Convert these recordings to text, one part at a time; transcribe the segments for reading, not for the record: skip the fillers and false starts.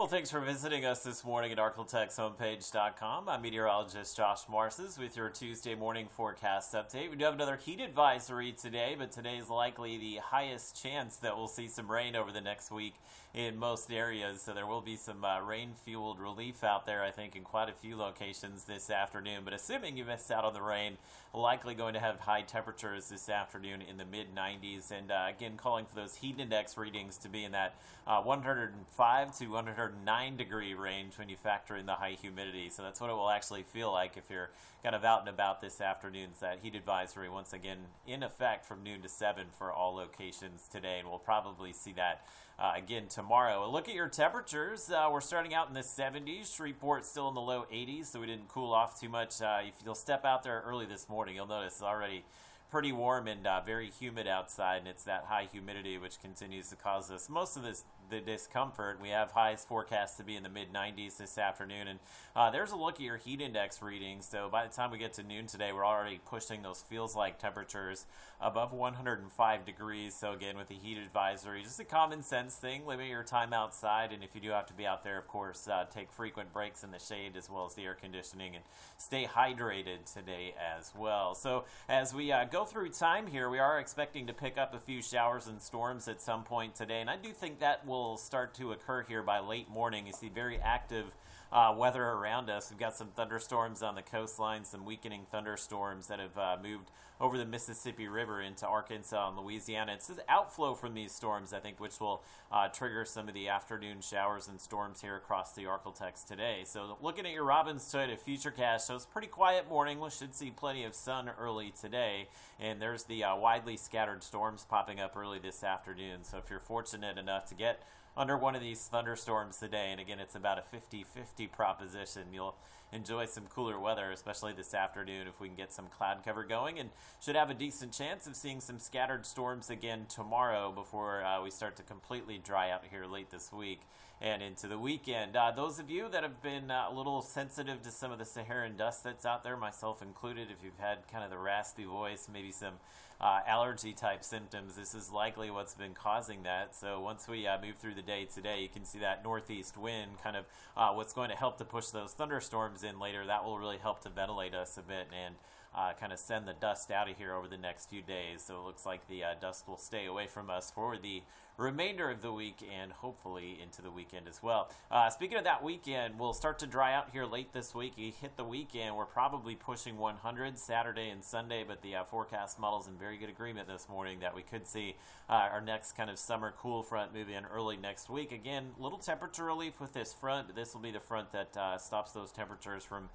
Well, thanks for visiting us this morning at arklatex I'm meteorologist Josh Marces with your Tuesday morning forecast update. We do have another heat advisory today, but today is likely the highest chance that we'll see some rain over the next week in most areas. So there will be some rain-fueled relief out there, I think, in quite a few locations this afternoon. But assuming you missed out on the rain, likely going to have high temperatures this afternoon in the mid-90s. And again, calling for those heat index readings to be in that 105 to 109 degree range when you factor in the high humidity. So that's what it will actually feel like if you're kind of out and about this afternoon. So that heat advisory once again in effect from noon to 7 for all locations today, and we'll probably see that again tomorrow. A look at your temperatures. We're starting out in the 70s. Shreveport still in the low 80s, so we didn't cool off too much. If you'll step out there early this morning, you'll notice it's already pretty warm and very humid outside, and it's that high humidity which continues to cause us most of the discomfort. We have highs forecast to be in the mid-90s this afternoon, and there's a look at your heat index readings. So by the time we get to noon today, we're already pushing those feels-like temperatures above 105 degrees. So again, with the heat advisory, just a common sense thing, limit your time outside, and if you do have to be out there, of course, take frequent breaks in the shade as well as the air conditioning, and stay hydrated today as well. So as we go through time here, we are expecting to pick up a few showers and storms at some point today, and I do think that will start to occur here by late morning. You see very active weather around us. We've got some thunderstorms on the coastline, some weakening thunderstorms that have moved over the Mississippi River into Arkansas and Louisiana. It's the outflow from these storms, I think, which will trigger some of the afternoon showers and storms here across the Arklatex today. So looking at your Robbins Toyota Futurecast shows pretty quiet morning. We should see plenty of sun early today, and there's the widely scattered storms popping up early this afternoon. So if you're fortunate enough to get under one of these thunderstorms today, and again, it's about a 50-50 proposition, you'll enjoy some cooler weather, especially this afternoon if we can get some cloud cover going, and should have a decent chance of seeing some scattered storms again tomorrow before we start to completely dry out here late this week and into the weekend. Those of you that have been a little sensitive to some of the Saharan dust that's out there, myself included, if you've had kind of the raspy voice, maybe some allergy type symptoms, this is likely what's been causing that. So once we move through the day today, you can see that northeast wind kind of what's going to help to push those thunderstorms in later. That will really help to ventilate us a bit and kind of send the dust out of here over the next few days. So it looks like the dust will stay away from us for the remainder of the week and hopefully into the weekend as well. Speaking of that weekend, we'll start to dry out here late this week. You hit the weekend, we're probably pushing 100 Saturday and Sunday, but the forecast model's in very good agreement this morning that we could see our next kind of summer cool front move in early next week. Again, little temperature relief with this front. This will be the front that stops those temperatures from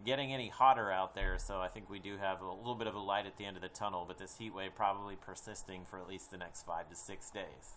getting any hotter out there, so I think we do have a little bit of a light at the end of the tunnel, but this heat wave probably persisting for at least the next 5 to 6 days.